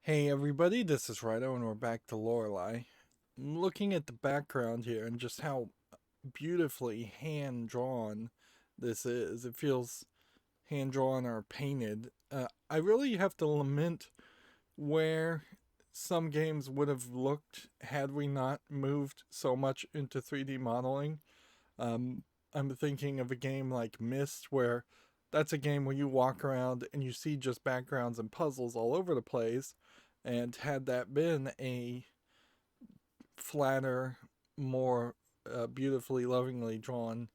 Hey everybody, this is Rydo and we're back to Lorelai. Looking at the background here and just how beautifully hand drawn this is. It feels hand drawn or painted. I really have to lament where some games would have looked had we not moved so much into 3D modeling. Um, I'm thinking of a game like Myst, where that's a game where you walk around and you see just backgrounds and puzzles all over the place. And had that been a flatter, more beautifully, lovingly drawn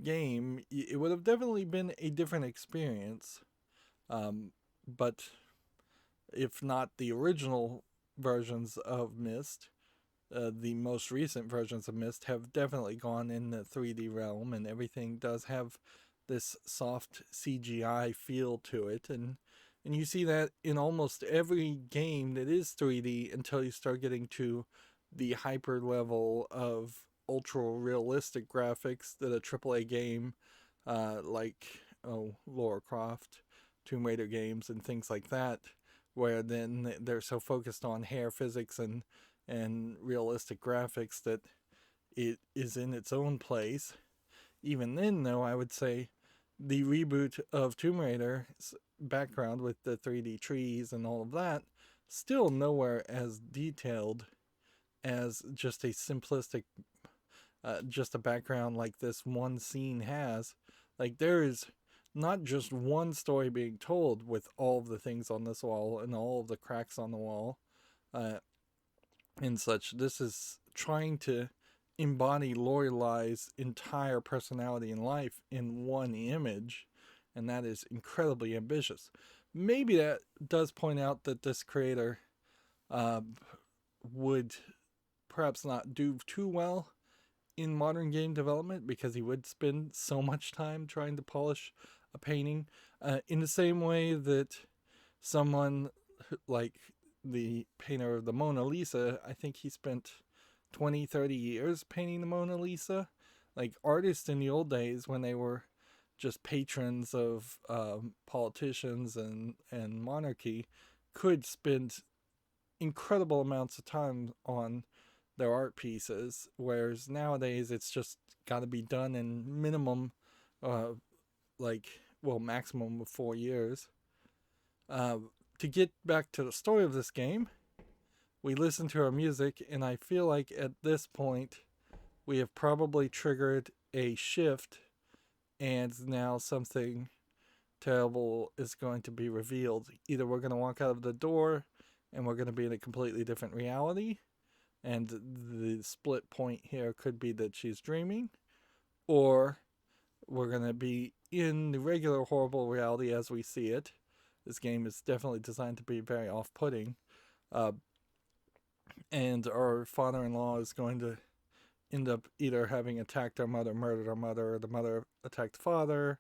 game, it would have definitely been a different experience. But if not the original versions of Myst, the most recent versions of Myst have definitely gone in the 3D realm, and everything does have this soft CGI feel to it, and you see that in almost every game that is 3D until you start getting to the hyper level of ultra realistic graphics that a AAA game like Lara Croft, Tomb Raider games, and things like that, where then they're so focused on hair physics and realistic graphics that it is in its own place. Even then, though, I would say the reboot of Tomb Raider's background with the 3D trees and all of that still nowhere as detailed as just a simplistic, just a background like this one scene has. Like, there is not just one story being told with all of the things on this wall and all of the cracks on the wall. Uh, and such. This is trying to embody Lorelai's entire personality and life in one image, and that is incredibly ambitious. Maybe that does point out that this creator uh, would perhaps not do too well in modern game development because he would spend so much time trying to polish a painting in the same way that someone like the painter of the Mona Lisa, I think he spent 20, 30 years painting the Mona Lisa. Like artists in the old days when they were just patrons of politicians and monarchy could spend incredible amounts of time on their art pieces, whereas nowadays it's just got to be done in minimum, uh, maximum of 4 years. Uh, to get back to the story of this game, we listen to our music, and I feel like at this point we have probably triggered a shift, and now something terrible is going to be revealed. Either we're going to walk out of the door and we're going to be in a completely different reality, and the split point here could be that she's dreaming, or we're going to be in the regular horrible reality as we see it. This game is definitely designed to be very off putting. Uh, and our father in law is going to end up either having attacked our mother, murdered our mother, or the mother attacked the father,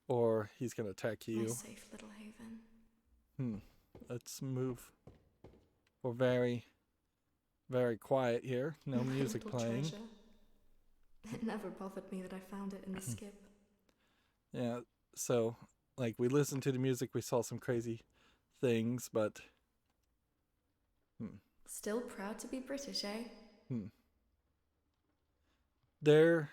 or he's going to attack My you. safe little haven. Hmm. Let's move. We're very, very quiet here. No My music little playing. treasure. It never bothered me that I found it in the skip. Yeah. So, like, we listened to the music, we saw some crazy things, but hmm, Still proud to be British, eh? hmm. There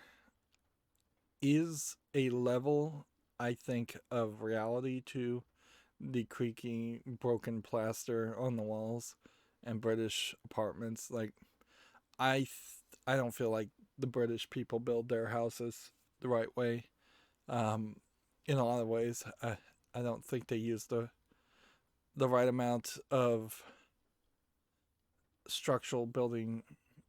is a level, I think, of reality to the creaky, broken plaster on the walls and British apartments. Like, I don't feel like the British people build their houses the right way. Um, in a lot of ways, I don't think they use the right amount of structural building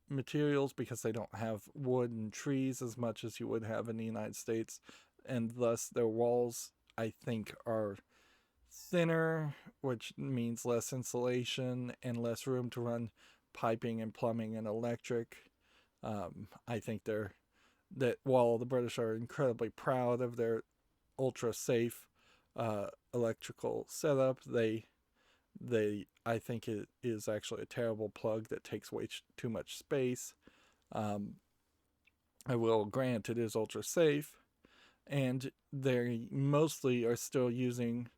materials because they don't have wood and trees as much as you would have in the United States, and thus their walls, I think, are thinner, which means less insulation and less room to run piping and plumbing and electric. I think they're that while the British are incredibly proud of their ultra safe electrical setup, they I think it is actually a terrible plug that takes way too much space. Um, I will grant it is ultra safe, and they mostly are still using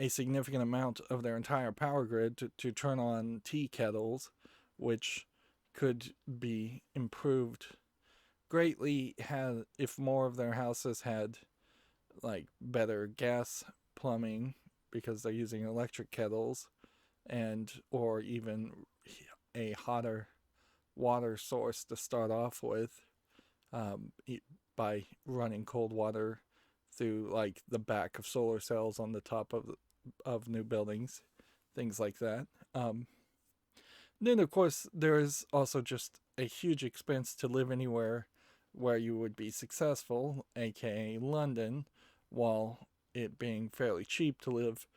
a significant amount of their entire power grid to turn on tea kettles, which could be improved greatly had if more of their houses had like better gas plumbing because they're using electric kettles, and or even a hotter water source to start off with, um, by running cold water through like the back of solar cells on the top of new buildings, things like that. Then of course there is also just a huge expense to live anywhere where you would be successful, aka London, while it being fairly cheap to live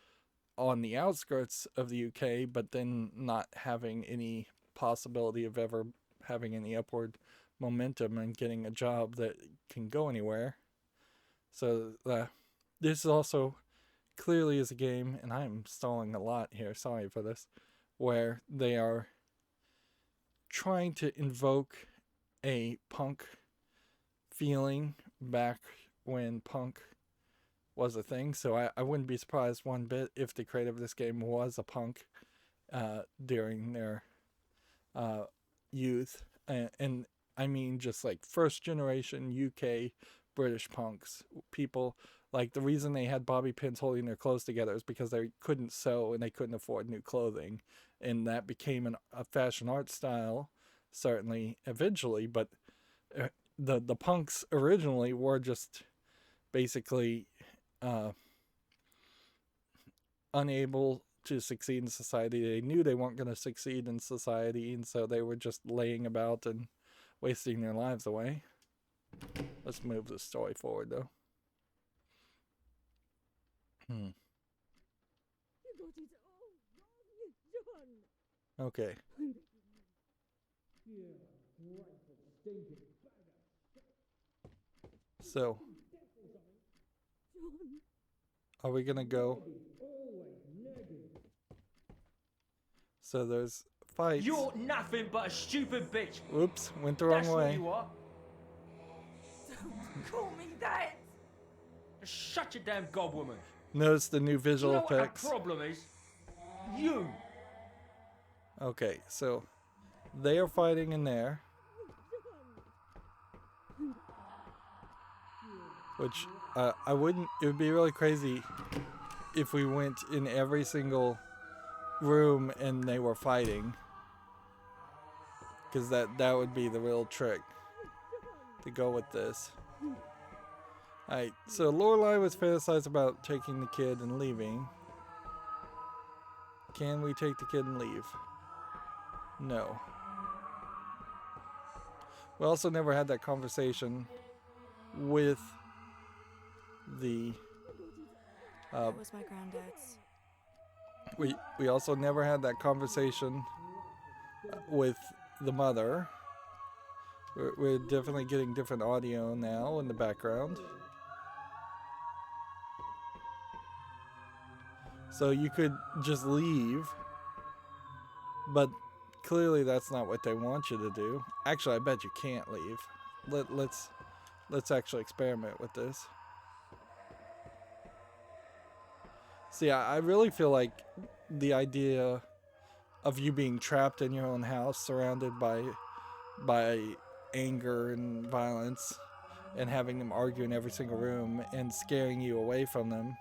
on the outskirts of the UK, but then not having any possibility of ever having any upward momentum and getting a job that can go anywhere. So this also clearly is a game, and I'm stalling a lot here, sorry for this, where they are trying to invoke a punk feeling back when punk was a thing. So I wouldn't be surprised one bit if the creator of this game was a punk during their youth. And I mean just like first generation UK British punks. People, like, the reason they had bobby pins holding their clothes together is because they couldn't sew and they couldn't afford new clothing. And that became a fashion art style, certainly eventually. But the punks originally were just basically unable to succeed in society. They knew they weren't going to succeed in society, and so they were just laying about and wasting their lives away. Let's move the story forward, though. Okay. So, are we gonna go? So there's fights. You're nothing but a stupid bitch. Oops, went the wrong That's way. what you are. Don't call me that! Just shut your damn gob, woman. Notice the new Do visual you know effects. what our problem is? You. Okay, so they are fighting in there. Which I wouldn't. It would be really crazy if we went in every single room and they were fighting, because that would be the real trick to go with this. Alright, so Lorelai was fantasized about taking the kid and leaving. Can we take the kid and leave? No. We also never had that conversation with the That was my granddad's. we also never had that conversation with the mother. We're definitely getting different audio now in the background. So you could just leave, but clearly that's not what they want you to do. Actually, I bet you can't leave. Let's actually experiment with this. See, I really feel like the idea of you being trapped in your own house, surrounded by anger and violence, and having them argue in every single room and scaring you away from them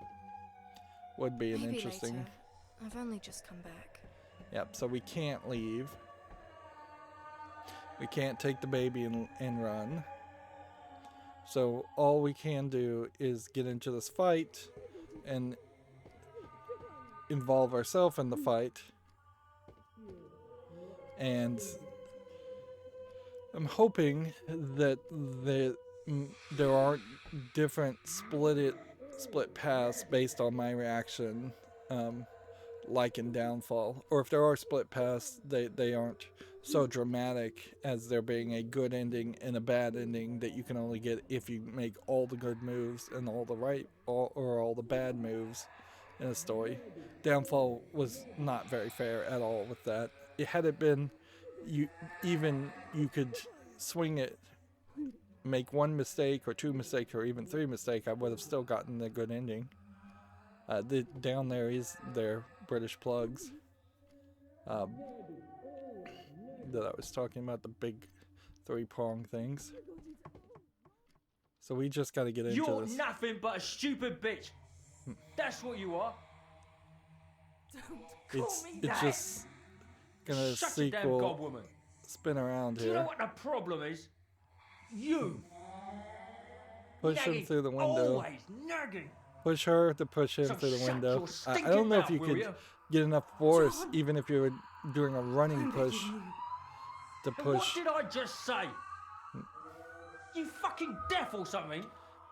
would be an Maybe interesting. later. I've only just come back. Yep. So we can't leave. We can't take the baby and run. So all we can do is get into this fight and involve ourselves in the fight. And I'm hoping that there aren't different split paths based on my reaction, like in Downfall. Or if there are split paths, they aren't so dramatic as there being a good ending and a bad ending that you can only get if you make all the good moves and all the right or all the bad moves in a story. Downfall was not very fair at all with that. Had it been you could swing it, make one mistake or two mistakes or even three mistakes, I would have still gotten the good ending. Down there is their British plugs that I was talking about, the big 3-prong things. So we just got to get into You're this. nothing but a stupid bitch. That's what you are. Don't call me It's that. just gonna Shut your damn gob sequel woman. spin around Do you know here. what the problem is? You. Push him Nagging. through the window. Always nagging. Push her to push him So through the shut window. your I stinking don't know if mouth, you will could you? get enough force, John! even if you were doing a running I'm push, begging you. to And what push. did I just say? You fucking deaf or something?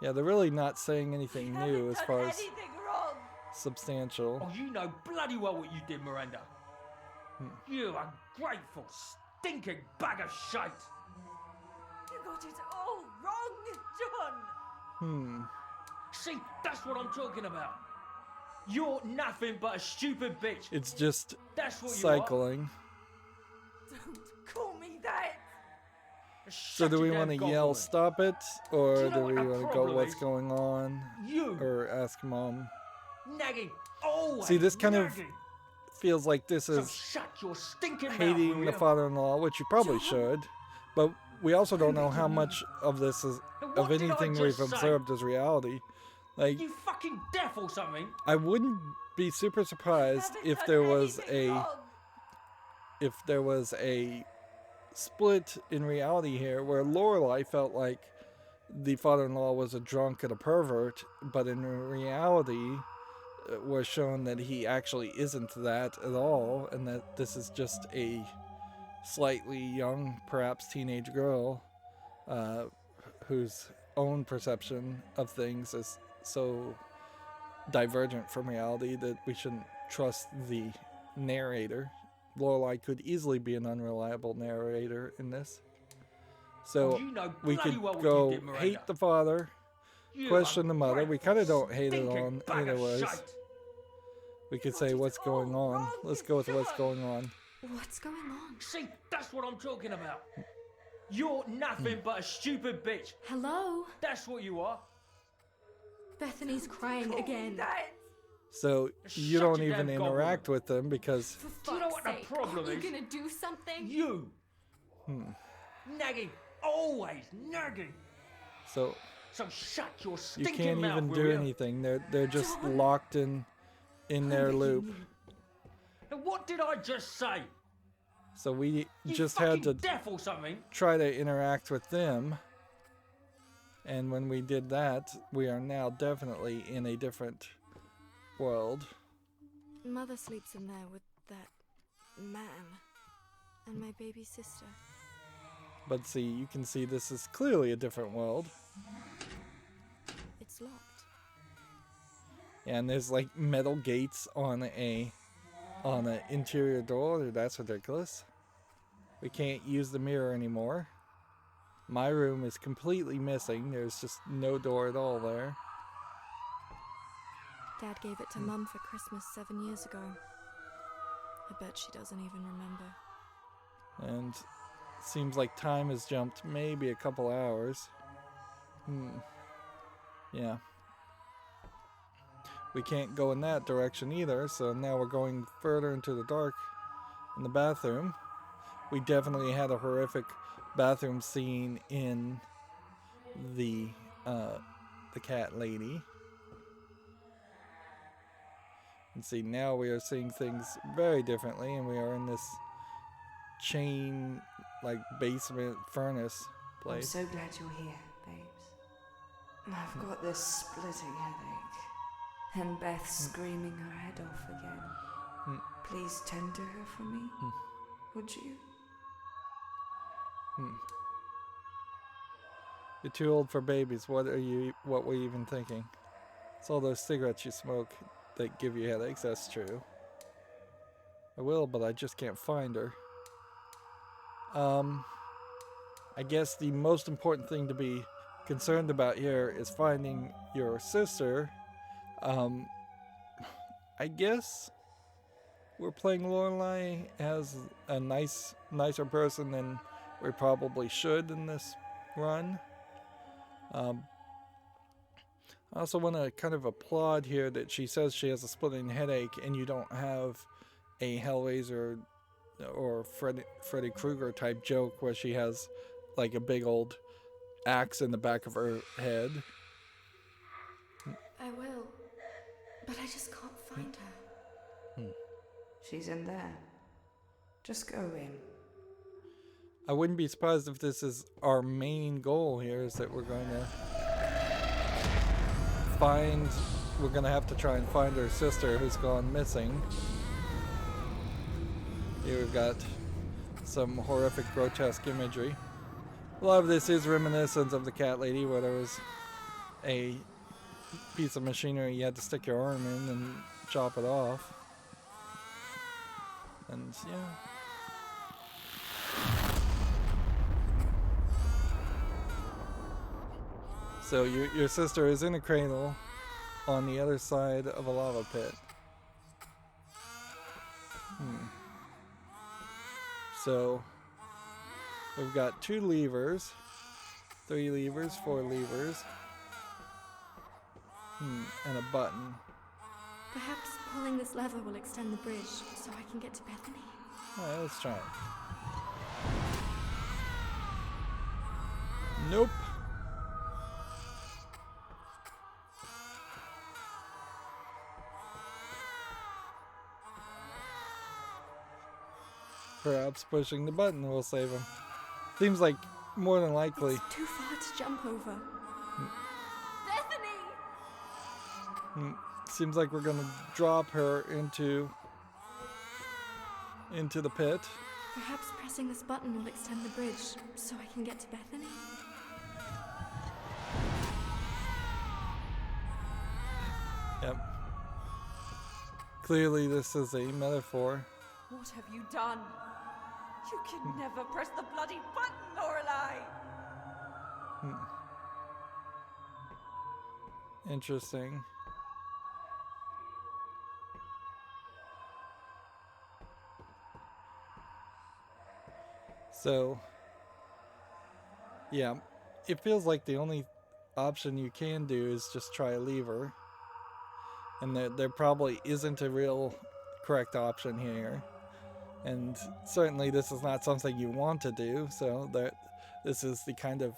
Yeah, they're really not saying anything I new haven't as done far as anything wrong. substantial. Oh, you know bloody well what you did, Miranda. You ungrateful, stinking bag of shite. You got it all wrong, John. See, that's what I'm talking about. You're nothing but a stupid bitch. It's just That's what you cycling. Don't call me that. are. So Shut do your we damn want to gob yell woman. stop it, or Do you know do what we the want to go problem what's is? going on, You. or ask mom? Nagging. Always See, this kind of nagging. feels like this So is shut your stinking mouth, hating will the you? father-in-law, which you probably John. should, but we also don't know how much of this is And of what did I anything just we've say? observed as reality. Like, You fucking deaf or something? I wouldn't be super surprised Haven't if done there was anything wrong. a split in reality here, where Lorelai felt like the father-in-law was a drunk and a pervert, but in reality was shown that he actually isn't that at all, and that this is just a slightly young, perhaps teenage girl whose own perception of things is so divergent from reality that we shouldn't trust the narrator. Lorelai could easily be an unreliable narrator in this. So Oh, you know we bloody could well what go you did, Miranda. hate the father, You question the mother. We ungrateful, kind of don't hate it stinking on bag either of ways. shite. We could Got say it what's all going on. wrong, Let's go with what's John. going on. What's going on? See, that's what I'm talking about. You're nothing but a stupid bitch. Hello? That's what you are. Bethany's crying Call me again. that. So you Shut don't your even damn gob, interact with them because For Do you know fuck's what the sake, problem aren't is? you gonna do something? You. Nagging. Always nagging. so So shut your you stinking can't mouth, even will do you? anything. They're just John. locked in their begging loop. you. And what did I just say? So we You just fucking had to deaf or something? try to interact with them. And when we did that, we are now definitely in a different world. Mother sleeps in there with that man and my baby sister. But see, you can see this is clearly a different world. It's locked. And there's like metal gates on an interior door. That's ridiculous. We can't use the mirror anymore. My room is completely missing. There's just no door at all there. Dad gave it to Mum for Christmas 7 years ago. I bet she doesn't even remember. And seems like time has jumped maybe a couple hours. Yeah. We can't go in that direction either, so now we're going further into the dark in the bathroom. We definitely had a horrific bathroom scene in the cat lady. And see, now we are seeing things very differently, and we are in this chain, like, basement furnace I'm place. so glad you're here, babes. I've got this splitting headache. And Beth screaming her head off again. Please tend to her for me, would you? You're too old for babies. What were you even thinking? It's all those cigarettes you smoke that give you headaches. That's true. I will, but I just can't find her. I guess the most important thing to be concerned about here is finding your sister. I guess we're playing Lorelai as a nicer person than we probably should in this run. I'm I also want to kind of applaud here that she says she has a splitting headache and you don't have a Hellraiser or Freddy Krueger type joke where she has like a big old axe in the back of her head. I will, but I just can't find her. She's in there. Just go in. I wouldn't be surprised if this is our main goal here, is that we're going to have to try and find her sister who's gone missing. Here we've got some horrific, grotesque imagery. A lot of this is reminiscent of the cat lady, where there was a piece of machinery you had to stick your arm in and chop it off. And yeah. So your sister is in a cradle on the other side of a lava pit. So we've got 2 levers, 3 levers, 4 levers, and a button. Perhaps pulling this lever will extend the bridge so I can get to Bethany. Alright, let's try it. Nope. Perhaps pushing the button will save him. Seems like more than likely. It's too far to jump over. Bethany! Seems like we're gonna drop her into the pit. Perhaps pressing this button will extend the bridge so I can get to Bethany. Yep. Clearly this is a metaphor. What have you done? You can never press the bloody button, Lorelai! Interesting. So, yeah, it feels like the only option you can do is just try a lever. And there probably isn't a real correct option here. And certainly this is not something you want to do, so this is the kind of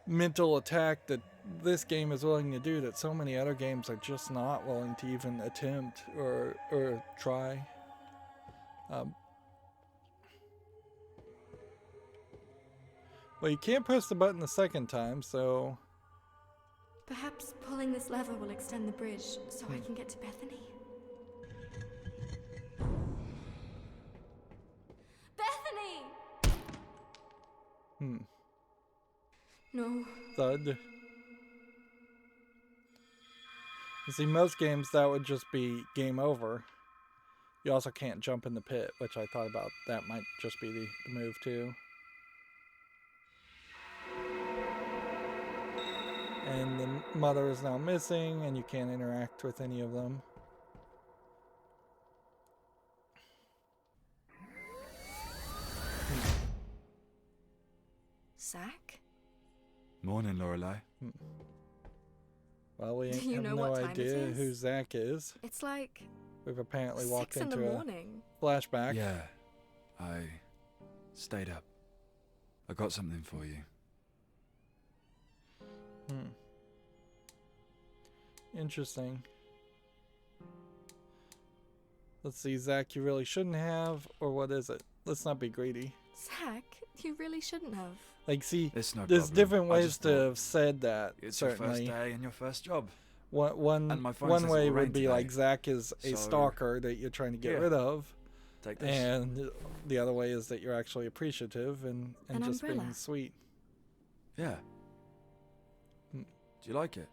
mental attack that this game is willing to do that so many other games are just not willing to even attempt or try. Well, you can't press the button the second time, so... Perhaps pulling this lever will extend the bridge so I can get to Bethany. Bethany! No. Thud. You see, most games that would just be game over. You also can't jump in the pit, which I thought about. That might just be the move too. And the mother is now missing, and you can't interact with any of them. Zach? Morning, Lorelai. Well, we Do you have know no what time it idea is? who Zach is. It's like We've apparently 6 walked in the into a morning. flashback. Yeah, I stayed up. I got something for you. Interesting. Let's see, Zach, you really shouldn't have, or what is it? Let's not be greedy. Zach, you really shouldn't have. Like, see, It's no there's problem. different I ways just to thought have said that, It's your certainly. first day and your first job. One And my phone one says way it will rain would be today. like Zach is a So, stalker that you're trying to get yeah. rid of. Take this. And the other way is that you're actually appreciative and An just being umbrella. sweet. Yeah. Do you like it?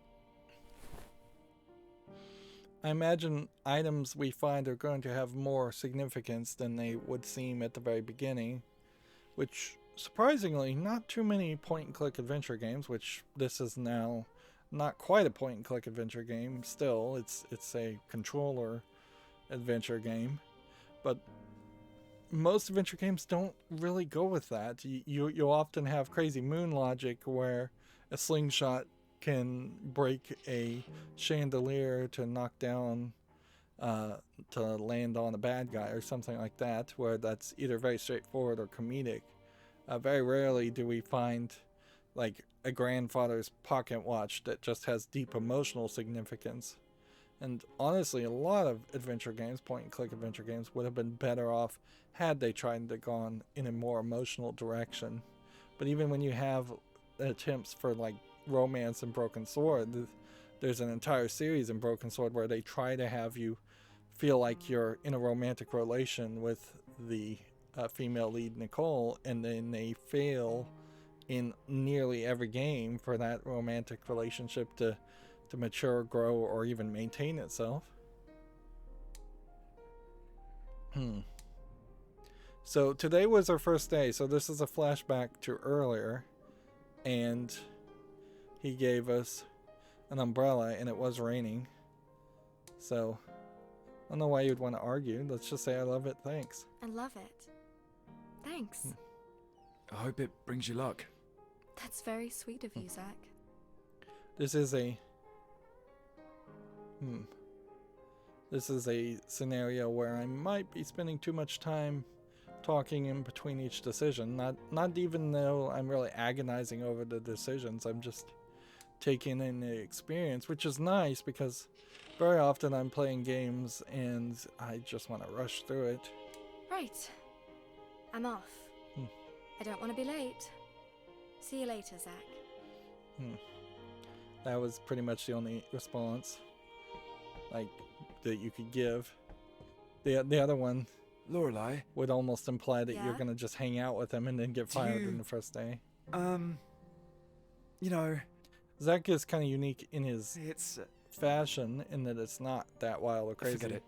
I imagine items we find are going to have more significance than they would seem at the very beginning, which surprisingly not too many point-and-click adventure games, which this is now not quite a point-and-click adventure game. Still, it's a controller adventure game, but most adventure games don't really go with that. You'll often have crazy moon logic where a slingshot can break a chandelier to knock down, to land on a bad guy or something like that, where that's either very straightforward or comedic. Very rarely do we find like a grandfather's pocket watch that just has deep emotional significance. And honestly, a lot of adventure games, point and click adventure games, would have been better off had they tried to gone in a more emotional direction. But even when you have attempts for like romance in Broken Sword, there's an entire series in Broken Sword where they try to have you feel like you're in a romantic relation with the female lead Nicole, and then they fail in nearly every game for that romantic relationship to mature, grow, or even maintain itself. So today was our first day, so this is a flashback to earlier, and he gave us an umbrella and it was raining. So I don't know why you'd want to argue. Let's just say I love it, thanks. I love it. Thanks. I hope it brings you luck. That's very sweet of you, Zach. This is a This is a scenario where I might be spending too much time talking in between each decision. Not even though I'm really agonizing over the decisions. I'm just taking in the experience, which is nice because very often I'm playing games and I just want to rush through it. Right. I'm off. I don't want to be late. See you later, Zach. That was pretty much the only response like that you could give. The other one, Lorelai, would almost imply that you're Yeah? gonna just hang out with him and then get fired in the first day. you know, Zach is kind of unique in his it's... fashion in that it's not that wild or crazy. Forget it.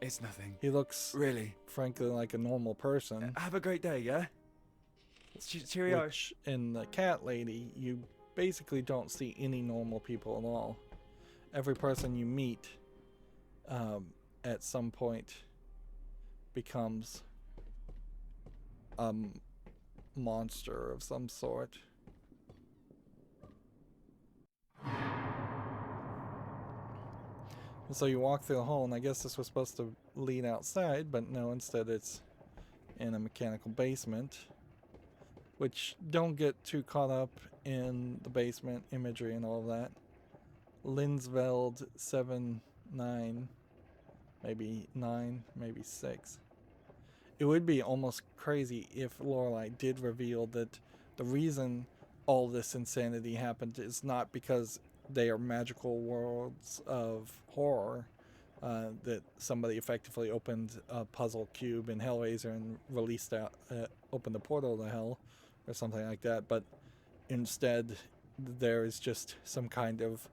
It's nothing. He looks, Really. frankly, like a normal person. Have a great day, yeah? Cheerio. Which, in the cat lady, you basically don't see any normal people at all. Every person you meet at some point becomes a monster of some sort. So you walk through the hole, and I guess this was supposed to lead outside, but no, instead it's in a mechanical basement. Which, don't get too caught up in the basement imagery and all of that. Linsveld 7-9, maybe 9, maybe 6. It would be almost crazy if Lorelai did reveal that the reason all this insanity happened is not because they are magical worlds of horror, that somebody effectively opened a puzzle cube in Hellraiser and released out, opened a portal to hell, or something like that, but instead there is just some kind of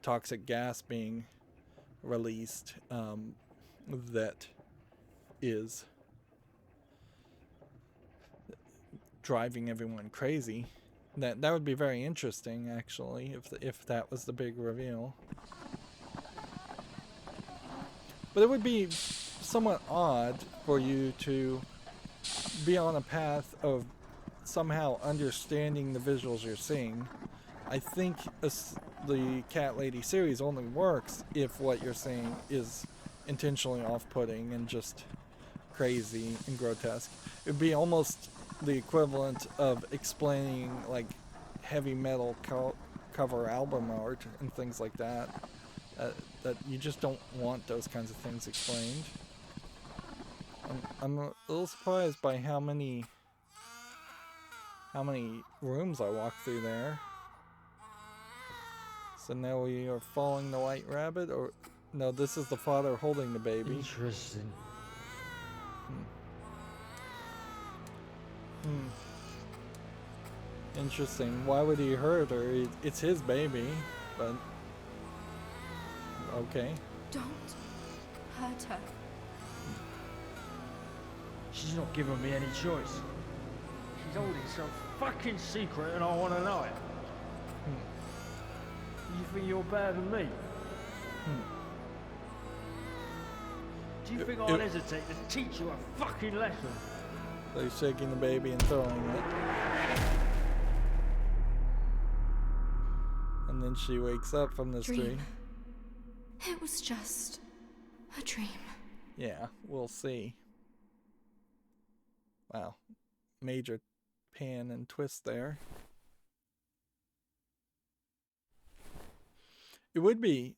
toxic gas being released that is driving everyone crazy. That would be very interesting, actually, if that was the big reveal. But it would be somewhat odd for you to be on a path of somehow understanding the visuals you're seeing. I think the Cat Lady series only works if what you're seeing is intentionally off-putting and just crazy and grotesque. It would be almost the equivalent of explaining like heavy metal cover album art and things like that. That you just don't want those kinds of things explained. I'm a little surprised by how many rooms I walked through there. So now we are following the white rabbit, or no, this is the father holding the baby. Interesting. Interesting. Why would he hurt her? It's his baby, but okay. Don't hurt her. She's not giving me any choice. She's holding some fucking secret and I want to know it. You think you're better than me? Do you think I'll hesitate to teach you a fucking lesson? So he's shaking the baby and throwing it. And then she wakes up from this dream. It was just a dream. Yeah, we'll see. Wow. Major pan and twist there. It would be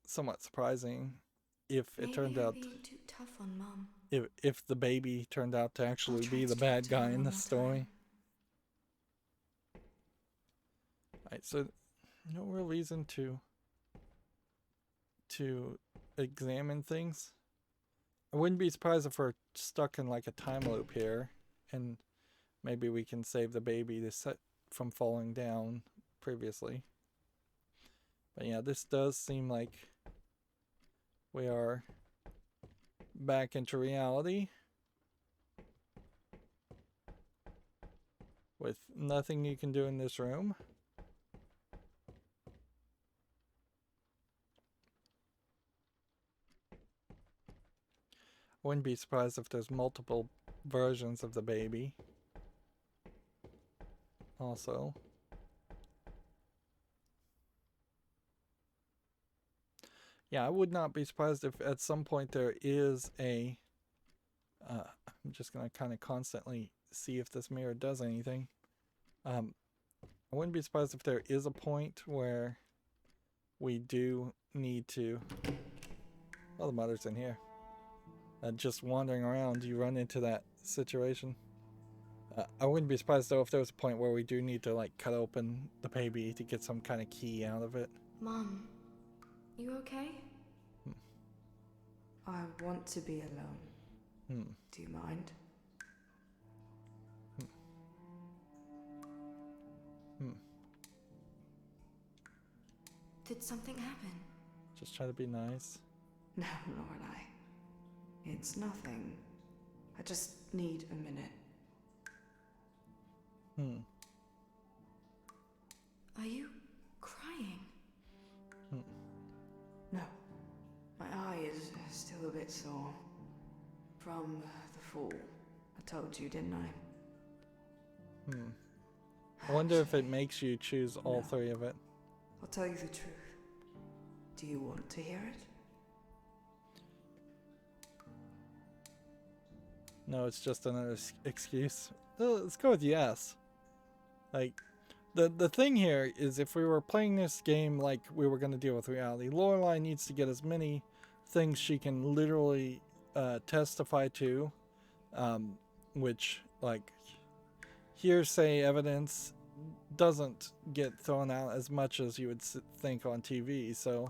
somewhat surprising if it turned out being too tough on Mum. if the baby turned out to actually be the bad guy in the story. Alright, so no real reason to examine things. I wouldn't be surprised if we're stuck in like a time loop here, and maybe we can save the baby to set from falling down previously. But yeah, this does seem like we are back into reality with nothing you can do in this room. I wouldn't be surprised if there's multiple versions of the baby. Also. Yeah, I would not be surprised if at some point there is a... I'm just going to kind of constantly see if this mirror does anything. I wouldn't be surprised if there is a point where we do need to... Well, the mother's in here. Just wandering around, you run into that situation. I wouldn't be surprised though if there was a point where we do need to like cut open the baby to get some kind of key out of it. Mom, you okay? I want to be alone. Do you mind? Did something happen? Just try to be nice. No, Lorelai. It's nothing. I just need a minute. Are you crying? No. My eye is still a bit sore. From the fall. I told you, didn't I? I wonder if it makes you choose all three of it. I'll tell you the truth. Do you want to hear it? No, it's just another excuse. Let's go with yes. Like, the thing here is if we were playing this game like we were going to deal with reality, Lorelai needs to get as many things she can literally testify to, which, like, hearsay evidence doesn't get thrown out as much as you would think on TV. So,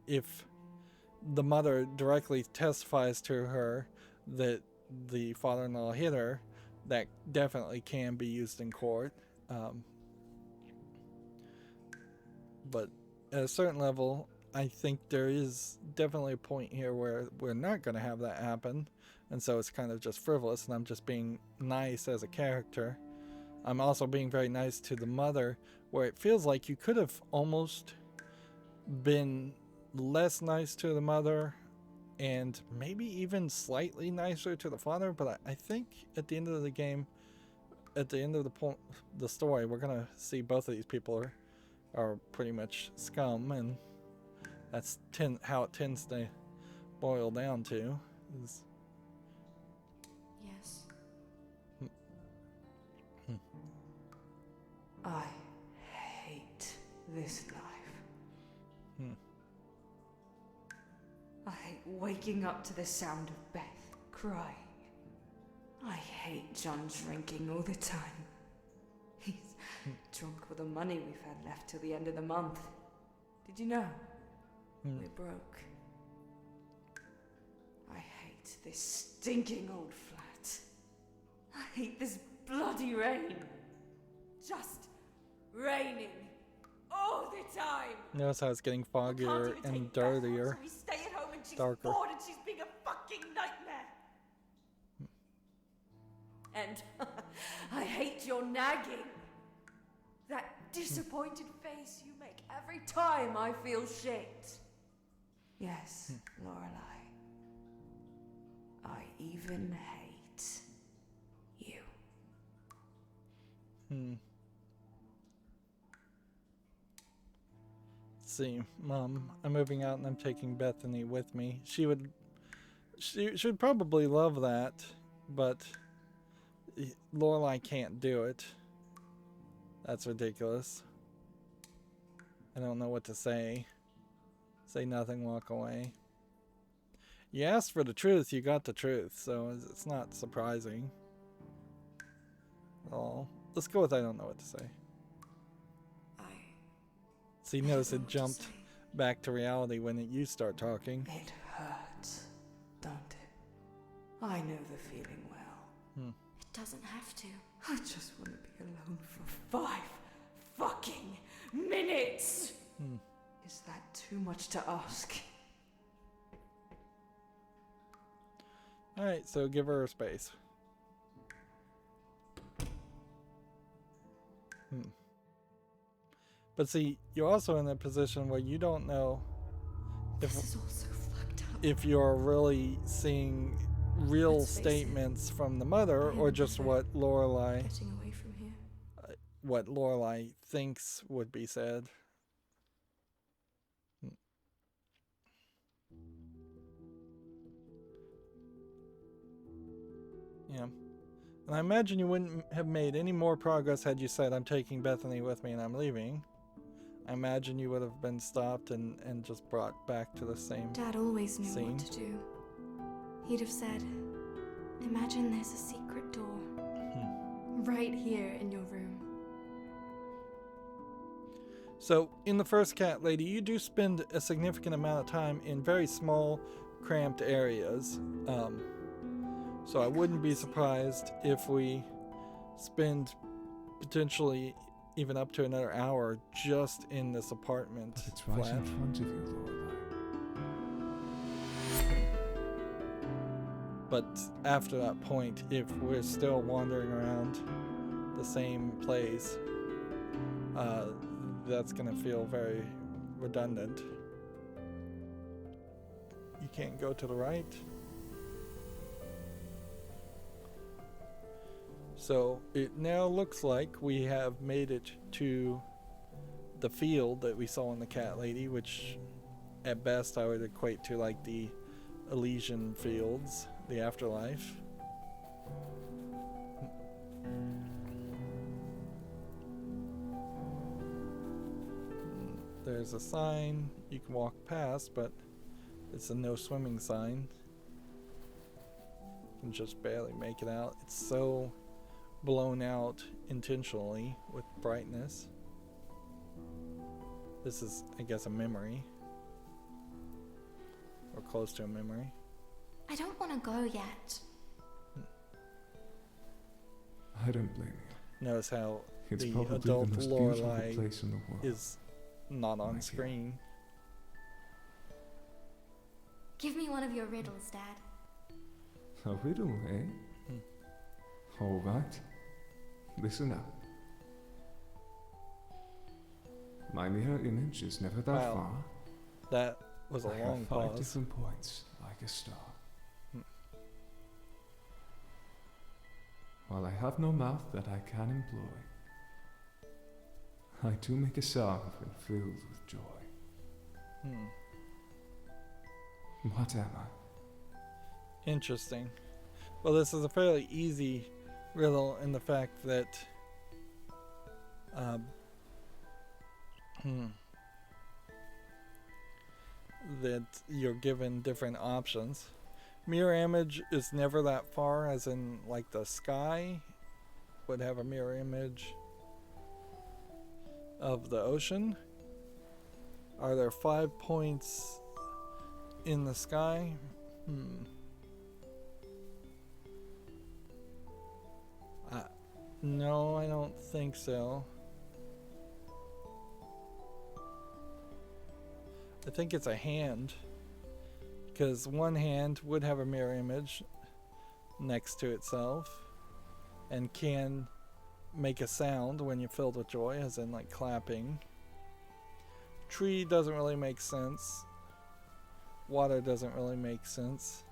if the mother directly testifies to her that the father-in-law hit her, that definitely can be used in court. But at a certain level, I think there is definitely a point here where we're not going to have that happen, and so it's kind of just frivolous, and I'm just being nice as a character. I'm also being very nice to the mother, where it feels like you could have almost been less nice to the mother and maybe even slightly nicer to the father, but I think at the end of the game, at the end of the story, we're gonna see both of these people are pretty much scum, and that's how it tends to boil down to. Yes. I hate this life. I hate waking up to the sound of Beth crying. I hate John drinking all the time. He's drunk with the money we've had left till the end of the month. Did you know? We're broke. I hate this stinking old flat. I hate this bloody rain. Just raining all the time. Notice how it's getting foggier and dirtier. We stay at home and she's darker. bored and she's being a fucking nightmare. And I hate your nagging. That disappointed face you make every time I feel shit. Yes, Lorelai. I even hate you. see, Mom, I'm moving out and I'm taking Bethany with me. She would probably love that, but Lorelai can't do it. That's ridiculous. I don't know what to say. Say nothing, walk away. You asked for the truth, you got the truth, so it's not surprising. Oh, let's go with I don't know what to say. So you notice it jumped back to reality when you start talking. It hurts, don't it? I know the feeling well. It doesn't have to. I just want to be alone for 5 fucking minutes! Is that too much to ask? Alright, so give her space. But see, you're also in a position where you don't know This is all so fucked up. if you're really seeing real statements from the mother or just what Lorelai Getting away from here. what Lorelai thinks would be said. Yeah. And I imagine you wouldn't have made any more progress had you said, I'm taking Bethany with me and I'm leaving. I imagine you would have been stopped and just brought back to the same Dad always knew scene. what to do. He'd have said, imagine there's a secret door right here in your room. So, in the first Cat Lady, you do spend a significant amount of time in very small, cramped areas. So I wouldn't be surprised if we spend potentially even up to another hour just in this apartment But it's right flat. in front of you, Lorelai. But after that point, if we're still wandering around the same place, that's going to feel very redundant. You can't go to the right. So it now looks like we have made it to the field that we saw in the Cat Lady, which at best I would equate to like the Elysian fields, the afterlife. There's a sign you can walk past, but it's a no swimming sign. You can just barely make it out. It's so blown out intentionally with brightness. This is, I guess, a memory. Or close to a memory. I don't want to go yet. I don't blame you. Notice how It's the probably adult the most beautiful Lorelai place in the world. is not on Right here. screen. Give me one of your riddles, Dad. A riddle, eh? All right. Listen up. My mirror image is never that Wow. far. That was a I long have 5 pause. different points, like a star. While I have no mouth that I can employ, I do make a sound when filled with joy. What am I? Interesting. Well, this is a fairly easy riddle in the fact that that you're given different options. Mirror image is never that far, as in like the sky would have a mirror image of the ocean. Are there 5 points in the sky? No, I don't think so. I think it's a hand, because one hand would have a mirror image next to itself and can make a sound when you're filled with joy, as in like clapping. Tree doesn't really make sense. Water doesn't really make sense.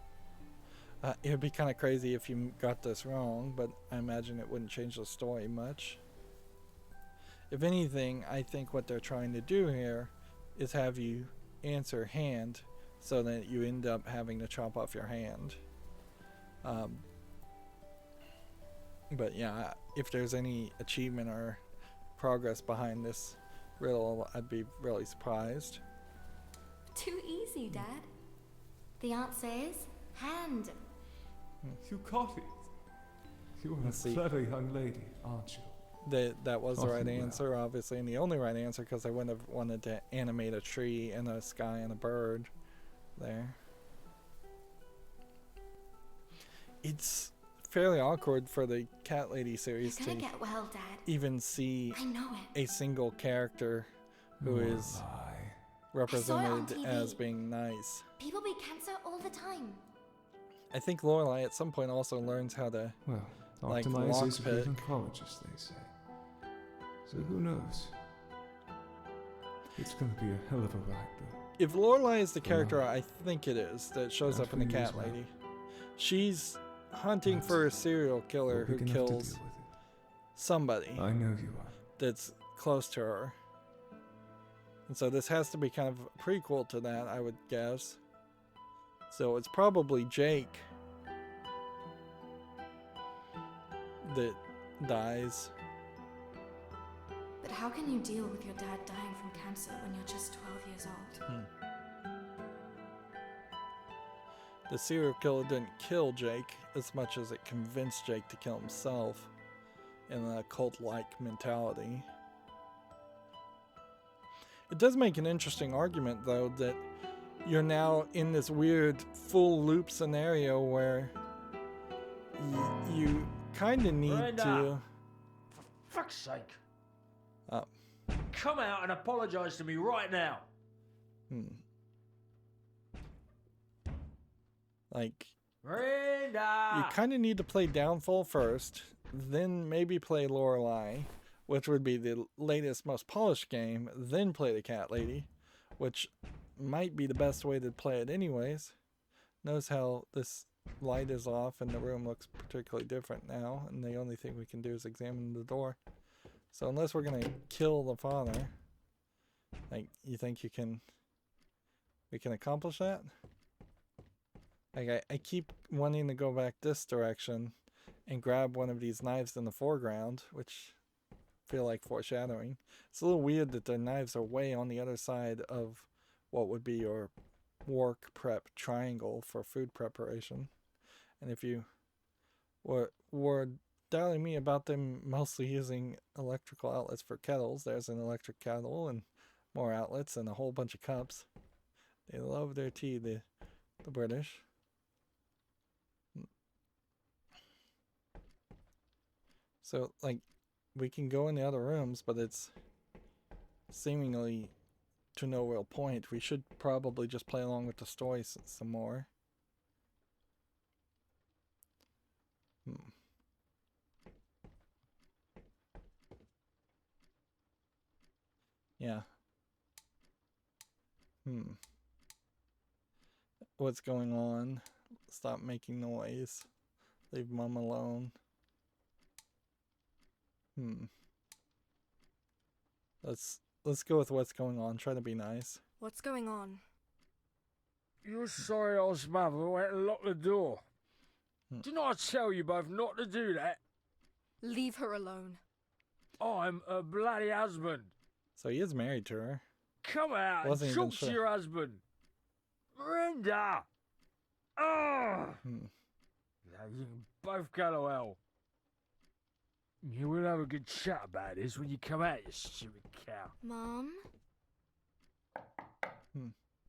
It would be kind of crazy if you got this wrong, but I imagine it wouldn't change the story much. If anything, I think what they're trying to do here is have you answer hand, so that you end up having to chop off your hand. But yeah, if there's any achievement or progress behind this riddle, I'd be really surprised. Too easy, Dad. The answer is hand. You got it. You're a Let's see. clever young lady, aren't you? That was the Awesome, right well. answer, obviously, and the only right answer, because I wouldn't have wanted to animate a tree and a sky and a bird there. It's fairly awkward for the Cat Lady series You're to gonna get well, Dad. even see I know it. a single character who is Lorelai. represented TV. as being nice. People beat cancer all the time. I think Lorelai at some point also learns how to. Well, Like optimize is a lockpick. good oncologist, they say. So who knows? It's gonna be a hell of a ride, though. If Lorelai is the character I think it is that shows Not up in the for you as Cat well. Lady, she's hunting That's for a serial killer You're who big enough to kills deal with somebody it. I know you are. that's close to her. And so this has to be kind of a prequel to that, I would guess. So it's probably Jake that dies. But how can you deal with your dad dying from cancer when you're just 12 years old? The serial killer didn't kill Jake as much as it convinced Jake to kill himself in a cult-like mentality. It does make an interesting argument, though, that you're now in this weird full loop scenario where you kind of need Brenda! to. For fuck's sake. Oh. Come out and apologise to me right now. Like, Brenda! you kind of need to play Downfall first, then maybe play Lorelai, which would be the latest, most polished game, then play the Cat Lady, which might be the best way to play it anyways. Notice how this light is off and the room looks particularly different now, and the only thing we can do is examine the door. So unless we're gonna kill the father, like, you think we can accomplish that? Like, I keep wanting to go back this direction and grab one of these knives in the foreground, which feel like foreshadowing. It's a little weird that the knives are way on the other side of what would be your work prep triangle for food preparation. And if you were dialing me about them mostly using electrical outlets for kettles, there's an electric kettle and more outlets and a whole bunch of cups. They love their tea, the British. So, like, we can go in the other rooms, but it's seemingly to no real point. We should probably just play along with the story some more. Yeah. What's going on? Stop making noise. Leave Mom alone. Let's go with what's going on. Try to be nice. What's going on? Your sorry old mother went and locked the door. Didn't I tell you both not to do that? Leave her alone. I'm a bloody husband. So he is married to her. Come out Wasn't and even talk sure. to your husband. Brenda! Oh! Yeah, you can both go to hell. Yeah, we'll have a good chat about this when you come out, you stupid cow. Mom?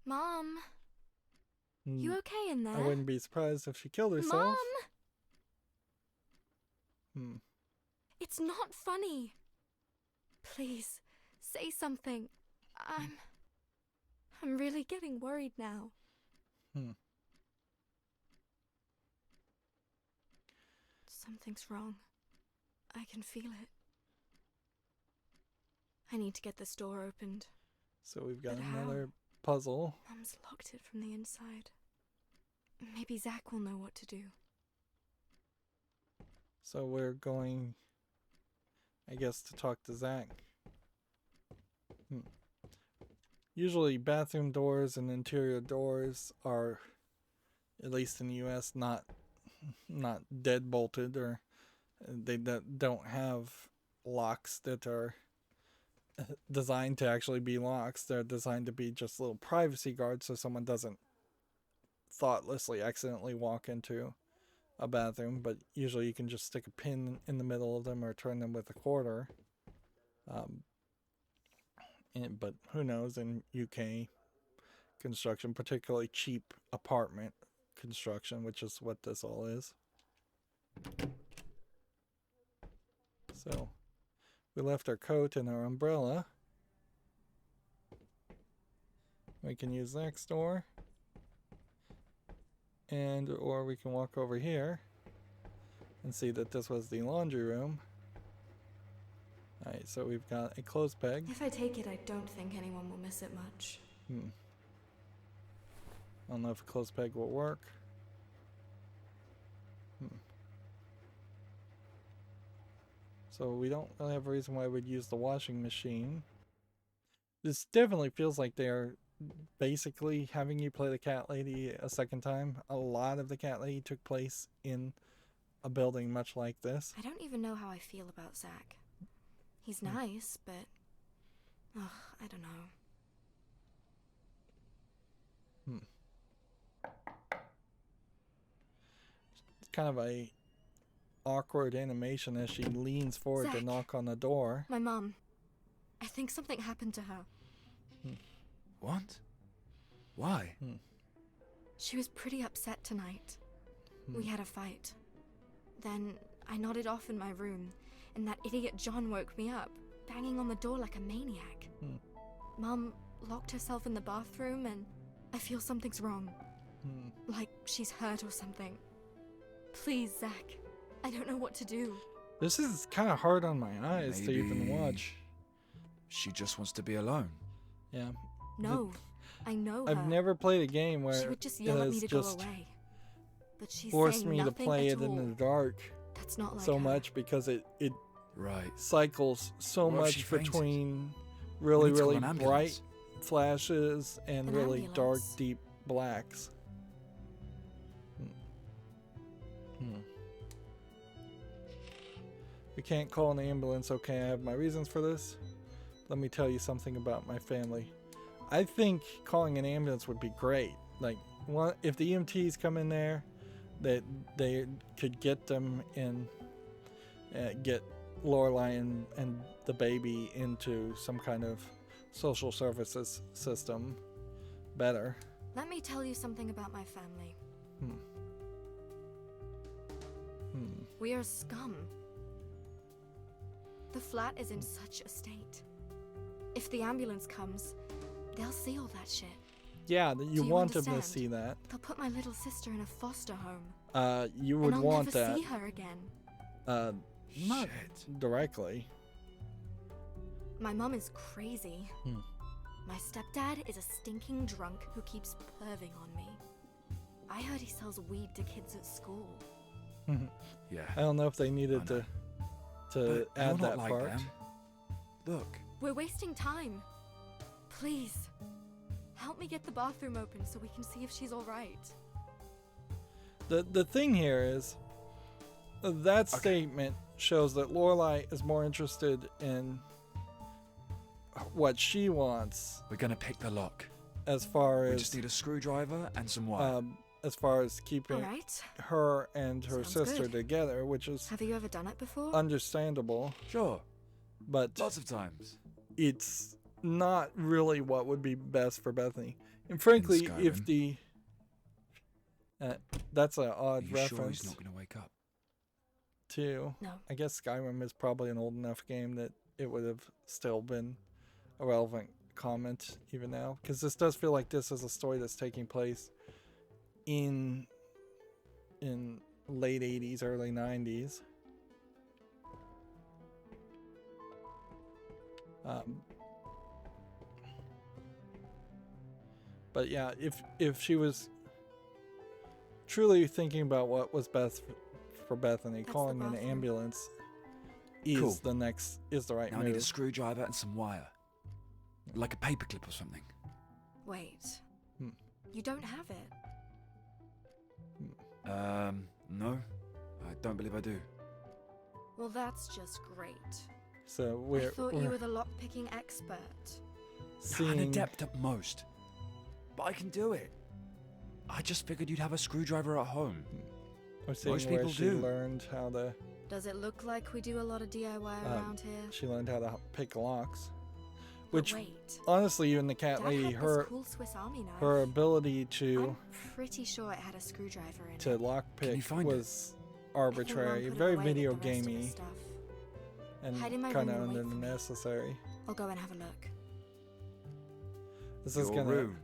Mom? You okay in there? I wouldn't be surprised if she killed herself. Mom? It's not funny. Please, say something. I'm really getting worried now. Something's wrong. I can feel it. I need to get this door opened. So we've got But how? another puzzle. Mum's locked it from the inside. Maybe Zach will know what to do. So we're going, I guess, to talk to Zach. usually bathroom doors and interior doors are, at least in the US, not dead bolted, or they don't have locks that are designed to actually be locks. They're designed to be just little privacy guards so someone doesn't thoughtlessly accidentally walk into a bathroom, but usually you can just stick a pin in the middle of them or turn them with a quarter. But who knows, in UK construction, particularly cheap apartment construction, which is what this all is. So we left our coat and our umbrella. We can use next door, and or we can walk over here and see that this was the laundry room. Alright, so we've got a clothes peg. If I take it, I don't think anyone will miss it much. I don't know if a clothes peg will work. So we don't really have a reason why we'd use the washing machine. This definitely feels like they're basically having you play the cat lady a second time. A lot of the cat lady took place in a building much like this. I don't even know how I feel about Zach. He's nice, but... I don't know. It's kind of a awkward animation as she leans forward Zach, to knock on the door. My mom. I think something happened to her. What? Why? She was pretty upset tonight. We had a fight. Then I nodded off in my room, and that idiot John woke me up, banging on the door like a maniac. Mom locked herself in the bathroom, and I feel something's wrong. Like she's hurt or something. Please, Zach. I don't know what to do. This is kind of hard on my eyes to even watch. She just wants to be alone. Yeah. No, I know her. I've never played a game where she would just yell at me to go just away. But she's forced saying me to nothing play at it in all. the dark That's not like so her. much because it Right. cycles so What if much she fainted? between We really, need to call really an bright ambulance. flashes and An really dark, ambulance? deep blacks. We can't call an ambulance. Okay, I have my reasons for this. Let me tell you something about my family. I think calling an ambulance would be great. Like, if the EMTs come in there, that they could get them in, get Lorelai and the baby into some kind of social services system better. Let me tell you something about my family. We are scum. The flat is in such a state. If the ambulance comes, they'll see all that shit. Yeah, you Do you want them to understand? see that. They'll put my little sister in a foster home. You would and I'll want never that. see her again. Not Shit. directly. My mom is crazy. My stepdad is a stinking drunk who keeps perving on me. I heard he sells weed to kids at school. Yeah. I don't know if they needed I know. to But add you're not that like part. them. Look. We're wasting time. Please, help me get the bathroom open so we can see if she's all right. The thing here is that statement shows that Lorelai is more interested in what she wants We're gonna pick the lock. as far We as just need a screwdriver and some wire. as far as keeping All right. her and her Sounds sister good. together, which is Have you ever done it before? understandable, Sure. but Lots of times. it's not really what would be best for Bethany. And frankly, if Skyrim. the that's an Are odd you sure reference he's not gonna wake up? too. No. I guess Skyrim is probably an old enough game that it would have still been a relevant comment even now, because this does feel like this is a story that's taking place in late 80s, early 90s. But yeah, if she was truly thinking about what was best for Bethany, That's the calling an bathroom. ambulance is Cool. the right Now I need a move. screwdriver and some wire. Like a paperclip or something. Wait. Hmm. You don't have it? No. I don't believe I do. Well, that's just great. So I thought you were the lockpicking expert. An seeing adept at most. But I can do it. I just figured you'd have a screwdriver at home. we're seeing most where people she do. learned how to Does it look like we do a lot of DIY around here? she learned how to pick locks. But Which wait, honestly, even the cat Dad lady, had her this cool Swiss Army knife. her ability to I'm pretty sure it had a screwdriver in to it. lockpick you find it? was I think Mom arbitrary, put it very away with video the rest of the gamey, stuff. and Hide in my kind room of and wait for me. unnecessary. I'll go and have a look. This is Your gonna room.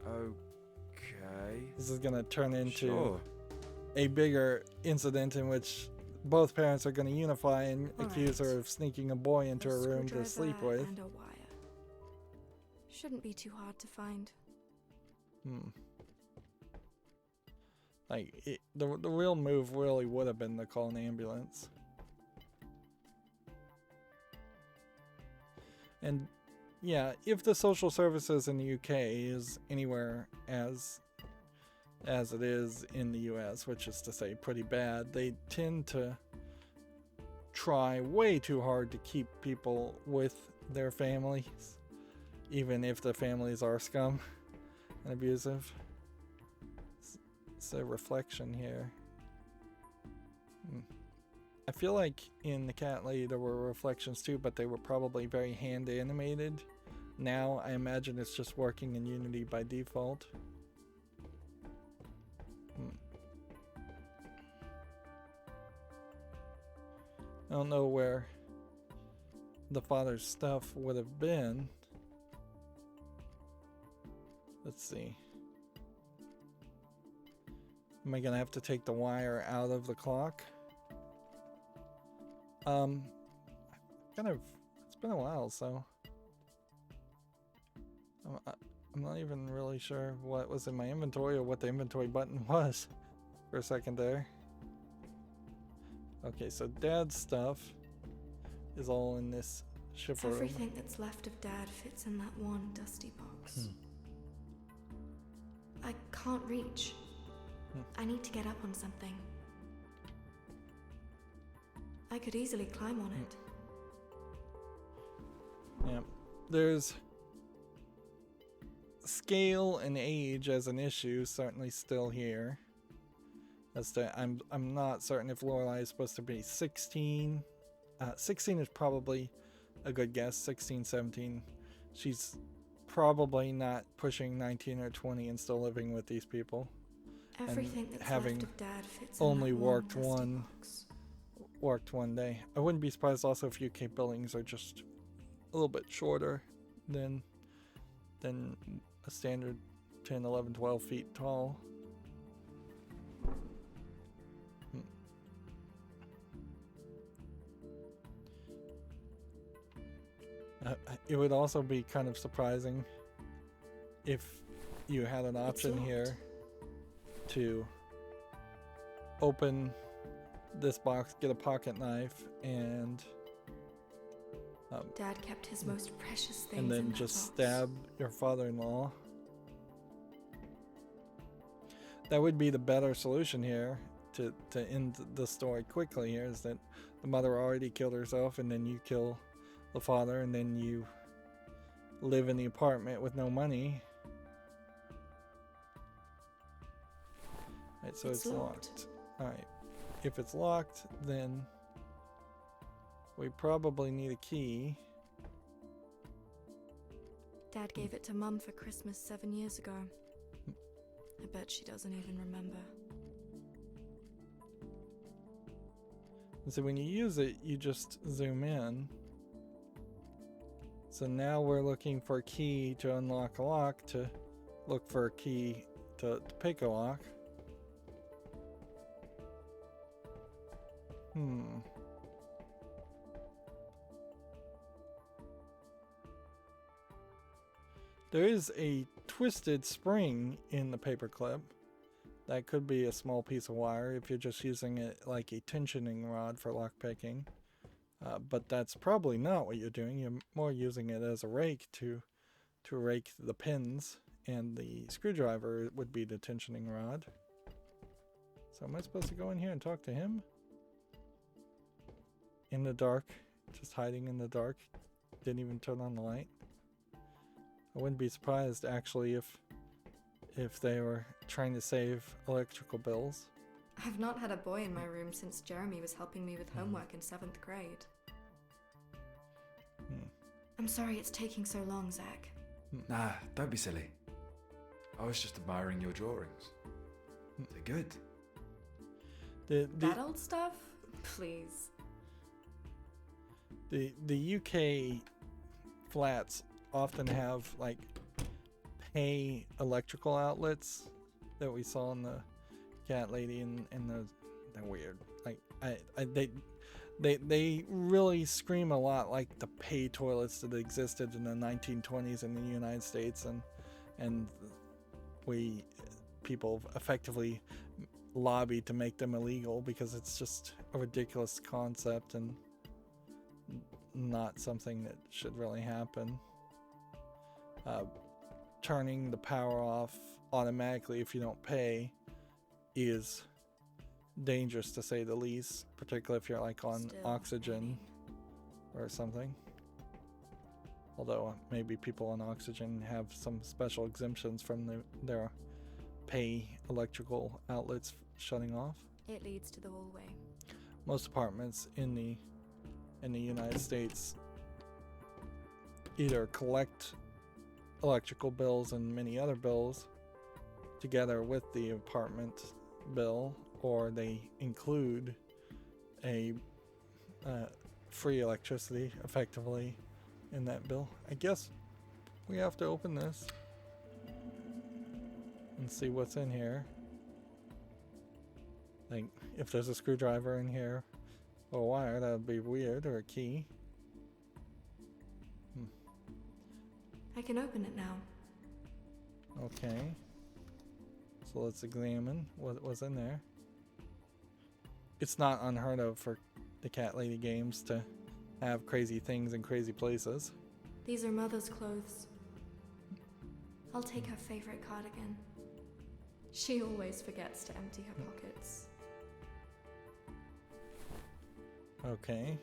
Okay. this is gonna turn into Sure. a bigger incident in which both parents are gonna unify and All accuse right. her of sneaking a boy into A her room to sleep screwdriver with. and a wire. Shouldn't be too hard to find. Like the real move really would have been to call an ambulance. And yeah, if the social services in the UK is anywhere as it is in the US, which is to say pretty bad, they tend to try way too hard to keep people with their families, even if the families are scum and abusive. It's a reflection here. I feel like in the cat lady there were reflections too, but they were probably very hand animated. Now I imagine it's just working in Unity by default. I don't know where the father's stuff would have been. Let's see. Am I gonna have to take the wire out of the clock? It's been a while, so I'm not even really sure what was in my inventory or what the inventory button was for a second there. Okay, so Dad's stuff is all in this ship room. Everything that's left of Dad fits in that one dusty box. I can't reach. I need to get up on something. I could easily climb on it. Yeah, there's scale and age as an issue certainly still here. As to, I'm not certain if Lorelai is supposed to be 16. 16 is probably a good guess. 16, 17. She's probably not pushing 19 or 20 and still living with these people. Everything that's having left of Dad fits only in that worked one dusty box. worked one day. I wouldn't be surprised also if UK buildings are just a little bit shorter than a standard 10, 11, 12 feet tall. It would also be kind of surprising if you had an option here to open this box, get a pocket knife, and Dad kept his most precious things and then in that just box. stab your father-in-law. That would be the better solution here to end the story quickly here, is that the mother already killed herself and then you kill the father and then you live in the apartment with no money. Right, so it's locked. Alright. If it's locked, then we probably need a key. Dad gave it to Mum for Christmas 7 years ago. I bet she doesn't even remember. So when you use it, you just zoom in. So now we're looking for a key to unlock a lock, to look for a key to pick a lock. There is a twisted spring in the paperclip. That could be a small piece of wire if you're just using it like a tensioning rod for lockpicking. But that's probably not what you're doing. You're more using it as a rake to to rake the pins, and the screwdriver would be the tensioning rod. So am I supposed to go in here and talk to him? In the dark, just hiding in the dark. Didn't even turn on the light. I wouldn't be surprised actually if they were trying to save electrical bills. I've not had a boy in my room since Jeremy was helping me with homework in 7th grade. I'm sorry it's taking so long, Zach. Nah, don't be silly. I was just admiring your drawings. They're good. That old stuff? Please. The UK flats often have like pay electrical outlets that we saw in the cat lady and they're weird. Like they really scream a lot like the pay toilets that existed in the 1920s in the United States, and people effectively lobbied to make them illegal because it's just a ridiculous concept and not something that should really happen. Turning the power off automatically if you don't pay is dangerous to say the least, particularly if you're like on Still, oxygen or something. Although maybe people on oxygen have some special exemptions from their pay electrical outlets shutting off. It leads to the hallway. Most apartments in the United States either collect electrical bills and many other bills together with the apartment bill, or they include a free electricity effectively in that bill. I guess we have to open this and see what's in here. Like if there's a screwdriver in here or a wire, that would be weird, or a key. I can open it now. Okay. So let's examine what was in there. It's not unheard of for the cat lady games to have crazy things in crazy places. These are Mother's clothes. I'll take her favorite cardigan. She always forgets to empty her pockets. Okay.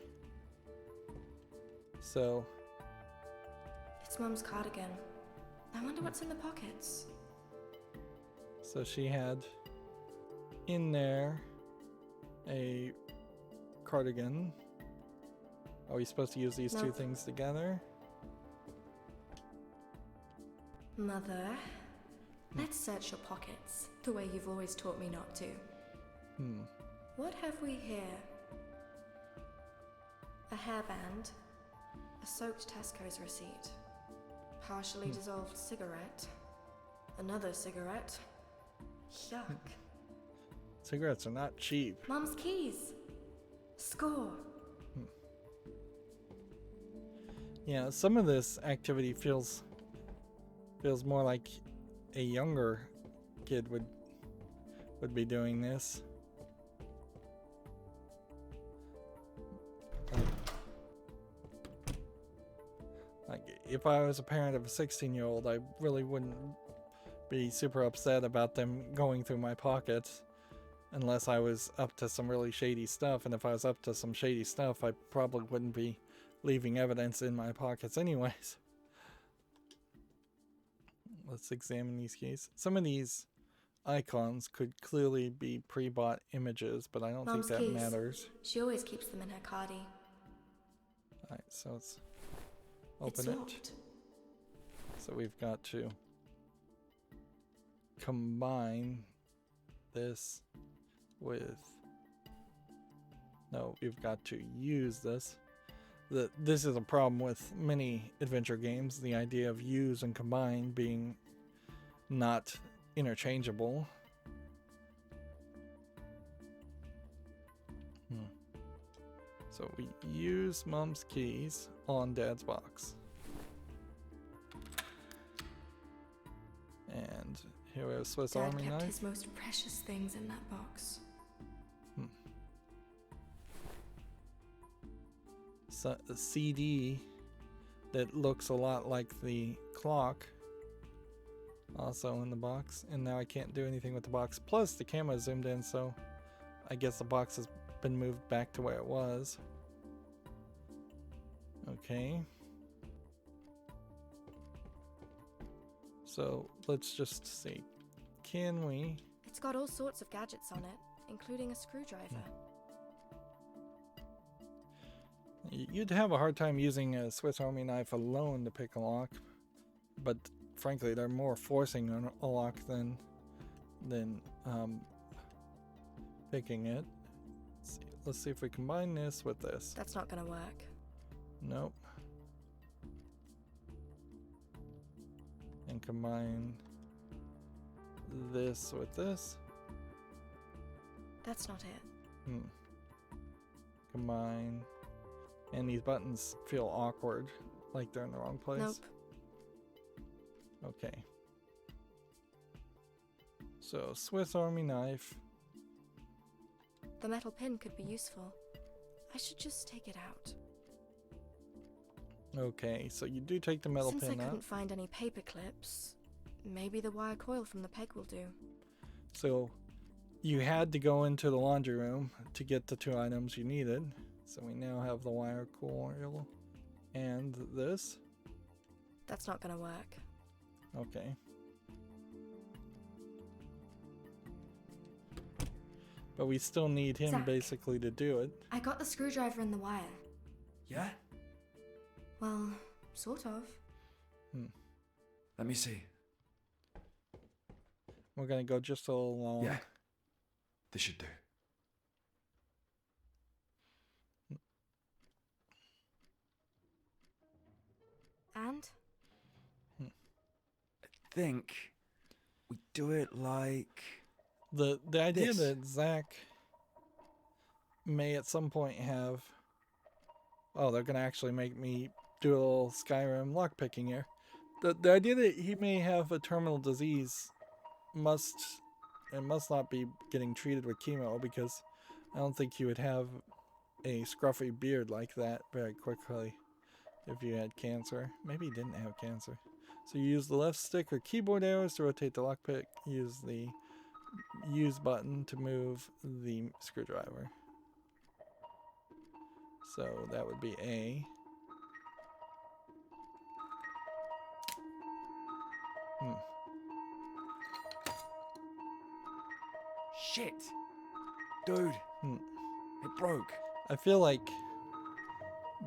So It's Mum's cardigan. I wonder what's in the pockets. she had in there a cardigan. Are we supposed to use these two Nope. things together? Mother, let's search your pockets, the way you've always taught me not to. What have we here? A hairband, a soaked Tesco's receipt, partially dissolved cigarette, another cigarette. Yuck. Cigarettes are not cheap. Mum's keys. Score. Yeah, some of this activity feels more like a younger kid would be doing this. Like if I was a parent of a 16-year-old, I really wouldn't be super upset about them going through my pockets unless I was up to some really shady stuff, and if I was up to some shady stuff, I probably wouldn't be leaving evidence in my pockets anyways. Let's examine these keys. Some of these icons could clearly be pre-bought images, but I don't Mum's think that keys. matters. She always keeps them in her cardie. Alright, so let's It's open it. locked. So we've got to combine this with... No, we've got to use this. This is a problem with many adventure games, the idea of use and combine being not interchangeable. So we use Mom's keys on Dad's box. And here we have Swiss Dad Army kept knife. his most precious things in that box. So, a CD that looks a lot like the clock. Also in the box. And now I can't do anything with the box. Plus the camera zoomed in, so I guess the box has been moved back to where it was. Okay. So let's just see. Can we... It's got all sorts of gadgets on it, including a screwdriver. You'd have a hard time using a Swiss Army knife alone to pick a lock, but frankly, they're more forcing on a lock than picking it. Let's see if we combine this with this. That's not gonna work. Nope. And combine this with this. That's not it. Combine. And these buttons feel awkward, like they're in the wrong place. Nope. Okay. So, Swiss Army knife. The metal pin could be useful. I should just take it out. Okay, so you do take the metal Since I pin out. couldn't find any paper clips, maybe the wire coil from the peg will do. So, you had to go into the laundry room to get the two items you needed. So we now have the wire coil and this. That's not gonna work. Okay. But we still need him Zach. basically to do it. I got the screwdriver and the wire. Yeah? Well, sort of. Let me see. We're gonna go just a little long. Yeah. This should do. And? I think we do it like... The idea This. that Zach may at some point have... Oh, they're gonna actually make me do a little Skyrim lockpicking here. The idea that he may have a terminal disease must not be getting treated with chemo, because I don't think you would have a scruffy beard like that very quickly if you had cancer. Maybe he didn't have cancer. So you use the left stick or keyboard arrows to rotate the lockpick. Use the use button to move the screwdriver. So that would be A. Shit! Dude, it broke. I feel like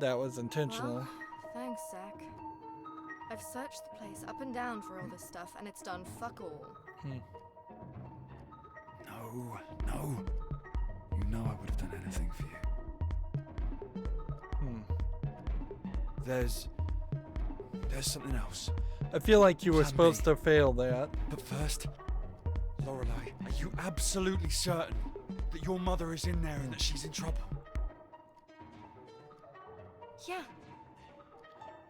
that was intentional. Well, thanks, Zach. I've searched the place up and down for all this stuff, and it's done fuck all. No. You know I would have done anything for you. There's something else. I feel like you were Can supposed be. to fail that. But first, Lorelai, are you absolutely certain that your mother is in there and that she's in trouble? Yeah.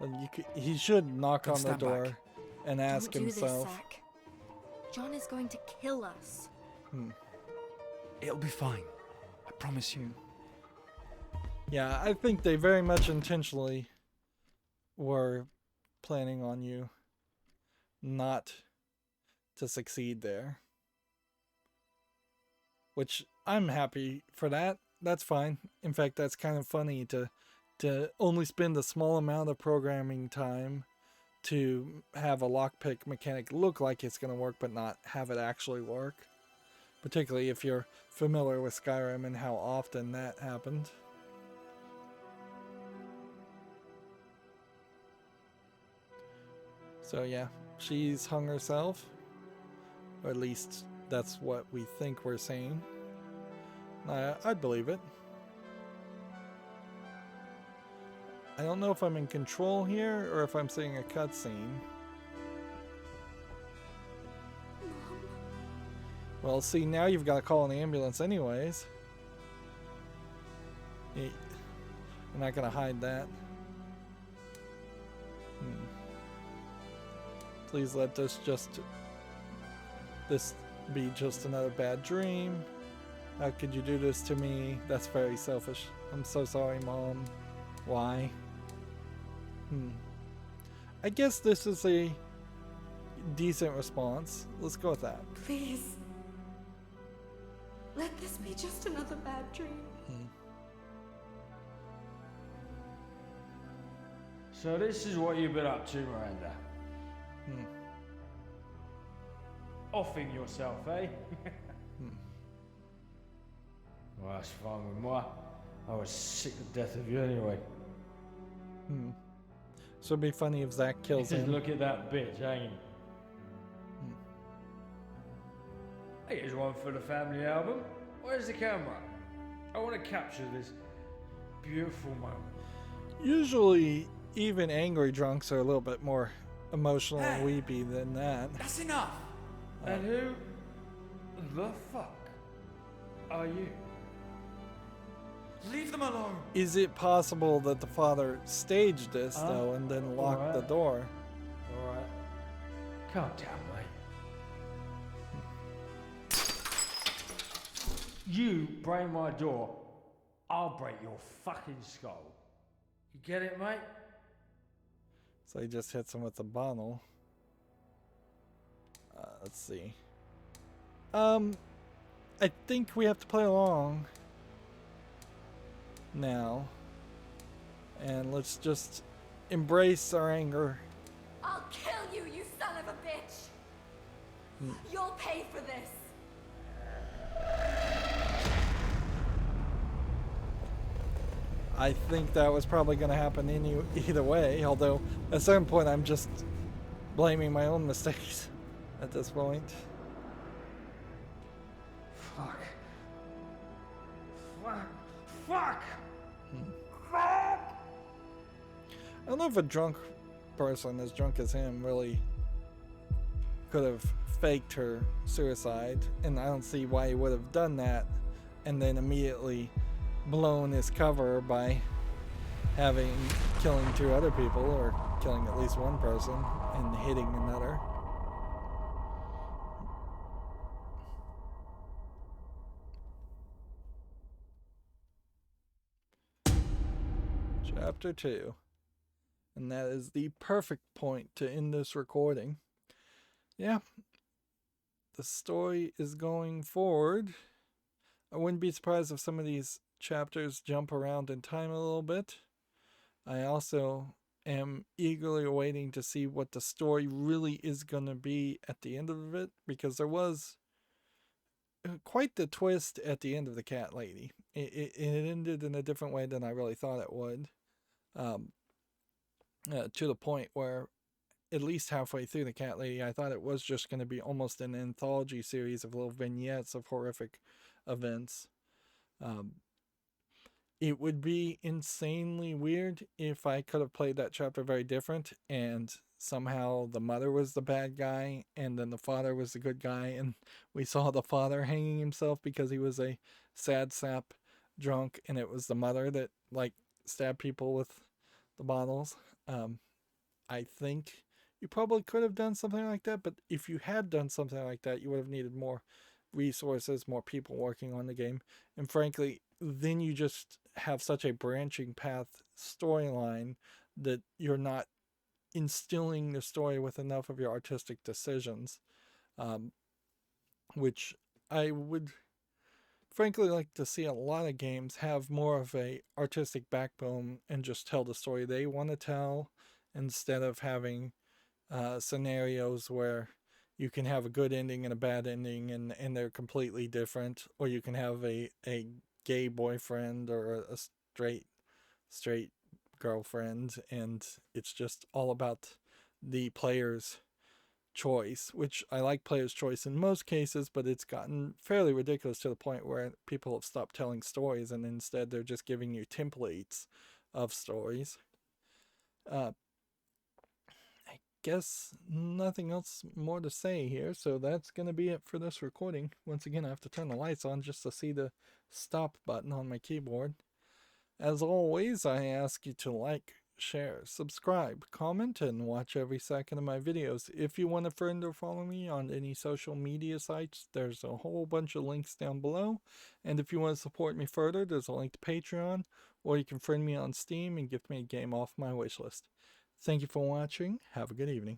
And he should knock Then on the stand door back. and ask Don't do himself. this, Zach. John is going to kill us. It'll be fine. I promise you. Yeah, I think they very much intentionally were planning on you not to succeed there. Which I'm happy for that. That's fine. In fact, that's kind of funny to only spend a small amount of programming time to have a lockpick mechanic look like it's going to work but not have it actually work. Particularly if you're familiar with Skyrim and how often that happened. So yeah, she's hung herself. Or at least that's what we think we're saying. I'd believe it. I don't know if I'm in control here or if I'm seeing a cutscene. Well, see, now you've got to call an ambulance anyways. I'm not going to hide that. Please let this be just another bad dream. How could you do this to me? That's very selfish. I'm so sorry, Mom. Why? I guess this is a decent response. Let's go with that. Please. Let this be just another bad dream. So this is what you've been up to, Miranda. Offing yourself, eh? Well, that's fine with me. I was sick to death of you anyway. So it'd be funny if Zach kills him. Look at that bitch, ain't he? Here's one for the family album. Where's the camera? I want to capture this beautiful moment. Usually, even angry drunks are a little bit more emotional and weepy than that. That's enough! And who the fuck are you? Leave them alone! Is it possible that the father staged this, though, and then locked the door? Alright. Calm down, mate. You break my door, I'll break your fucking skull. You get it, mate? So he just hits him with the bottle. Let's see. I think we have to play along now. And let's just embrace our anger. I'll kill you, you son of a bitch! You'll pay for this! I think that was probably going to happen either way, although at a certain point I'm just blaming my own mistakes at this point. Fuck. Fuck! Fuck! I don't know if a drunk person as drunk as him really could have faked her suicide, and I don't see why he would have done that and then immediately blown his cover by killing 2 other people, or killing at least one person and hitting another. Chapter 2. And that is the perfect point to end this recording. Yeah. The story is going forward. I wouldn't be surprised if some of these chapters jump around in time a little bit. I also am eagerly awaiting to see what the story really is going to be at the end of it, because there was quite the twist at the end of the cat lady. It ended in a different way than I really thought it would, to the point where at least halfway through the cat lady I thought it was just going to be almost an anthology series of little vignettes of horrific events. It would be insanely weird if I could have played that chapter very different and somehow the mother was the bad guy and then the father was the good guy, and we saw the father hanging himself because he was a sad sap drunk, and it was the mother that stabbed people with the bottles. I think you probably could have done something like that, but if you had done something like that, you would have needed more resources, more people working on the game, and frankly, then you just have such a branching path storyline that you're not instilling the story with enough of your artistic decisions, which I would frankly like to see a lot of games have more of a artistic backbone and just tell the story they want to tell, instead of having scenarios where you can have a good ending and a bad ending and they're completely different, or you can have a gay boyfriend or a straight girlfriend and it's just all about the player's choice, which I like player's choice in most cases, but it's gotten fairly ridiculous to the point where people have stopped telling stories and instead they're just giving you templates of stories. I guess nothing else more to say here, so that's going to be it for this recording. Once again, I have to turn the lights on just to see the stop button on my keyboard. As always, I ask you to like, share, subscribe, comment, and watch every second of my videos. If you want a friend or follow me on any social media sites, there's a whole bunch of links down below. And if you want to support me further, there's a link to Patreon, or you can friend me on Steam and give me a game off my wishlist. Thank you for watching. Have a good evening.